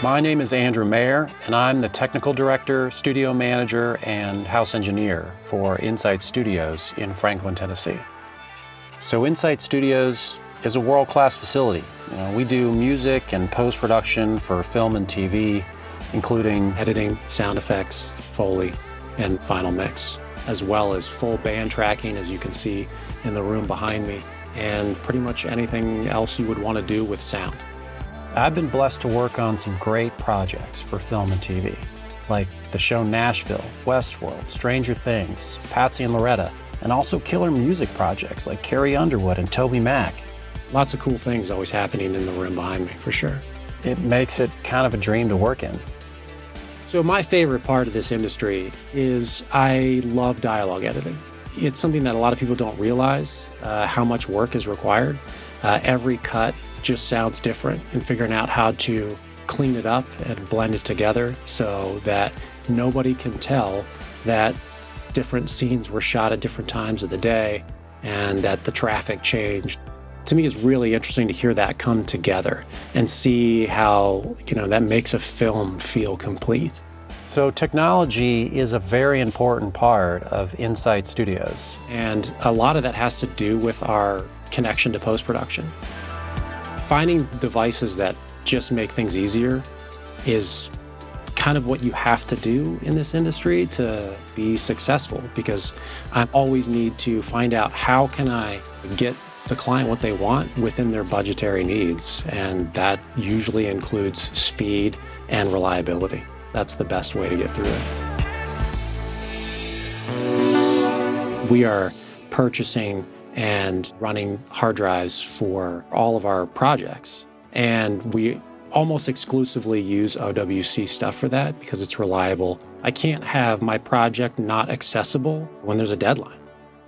My name is Andrew Mayer, and I'm the Technical Director, Studio Manager, and House Engineer for Insight Studios in Franklin, Tennessee. So Insight Studios is a world-class facility. We do music and post-production for film and TV, including editing, sound effects, Foley, and final mix, as well as full band tracking, as you can see in the room behind me, and pretty much anything else you would want to do with sound. I've been blessed to work on some great projects for film and TV, like the show Nashville, Westworld, Stranger Things, Patsy and Loretta, and also killer music projects like Carrie Underwood and Toby Mac. Lots of cool things always happening in the room behind me, for sure. It makes it kind of a dream to work in. So my favorite part of this industry is I love dialogue editing. It's something that a lot of people don't realize how much work is required. Every cut just sounds different, and figuring out how to clean it up and blend it together so that nobody can tell that different scenes were shot at different times of the day and that the traffic changed. To me, it's really interesting to hear that come together and see how, that makes a film feel complete. So technology is a very important part of Insight Studios, and a lot of that has to do with our connection to post-production. Finding devices that just make things easier is kind of what you have to do in this industry to be successful, because I always need to find out how can I get the client what they want within their budgetary needs, and that usually includes speed and reliability. That's the best way to get through it. We are purchasing and running hard drives for all of our projects, and we almost exclusively use OWC stuff for that because it's reliable. I can't have my project not accessible when there's a deadline.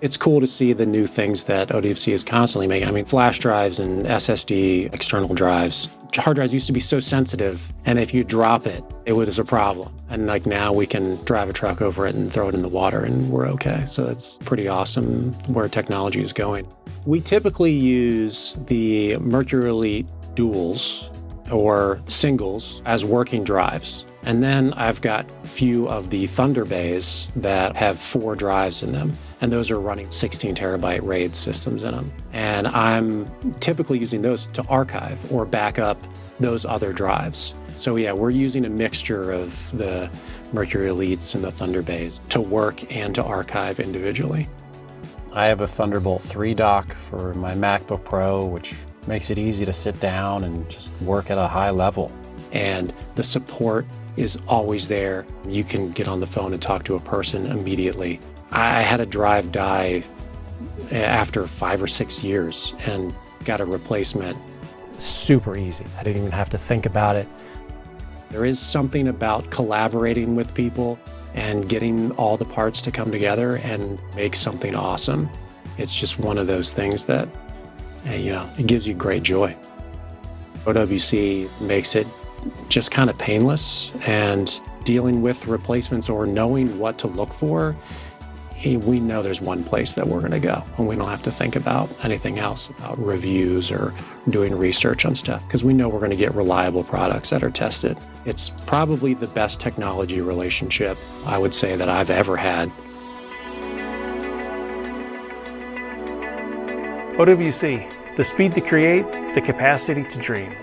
It's cool to see the new things that OWC is constantly making. I mean, flash drives and SSD external drives. Hard drives used to be so sensitive, and if you drop it, it was a problem. And now we can drive a truck over it and throw it in the water and we're okay. So it's pretty awesome where technology is going. We typically use the Mercury Elite duals or singles as working drives. And then I've got a few of the Thunder Bays that have 4 drives in them, and those are running 16 terabyte RAID systems in them. And I'm typically using those to archive or back up those other drives. So yeah, we're using a mixture of the Mercury Elites and the Thunder Bays to work and to archive individually. I have a Thunderbolt 3 dock for my MacBook Pro, which makes it easy to sit down and just work at a high level. And the support is always there. You can get on the phone and talk to a person immediately. I had a drive die after 5 or 6 years and got a replacement super easy. I didn't even have to think about it. There is something about collaborating with people and getting all the parts to come together and make something awesome. It's just one of those things that, it gives you great joy. OWC makes it just kind of painless, and dealing with replacements or knowing what to look for, we know there's one place that we're going to go, and we don't have to think about anything else, about reviews or doing research on stuff, because we know we're going to get reliable products that are tested. It's probably the best technology relationship I would say that I've ever had. OWC, the speed to create, the capacity to dream.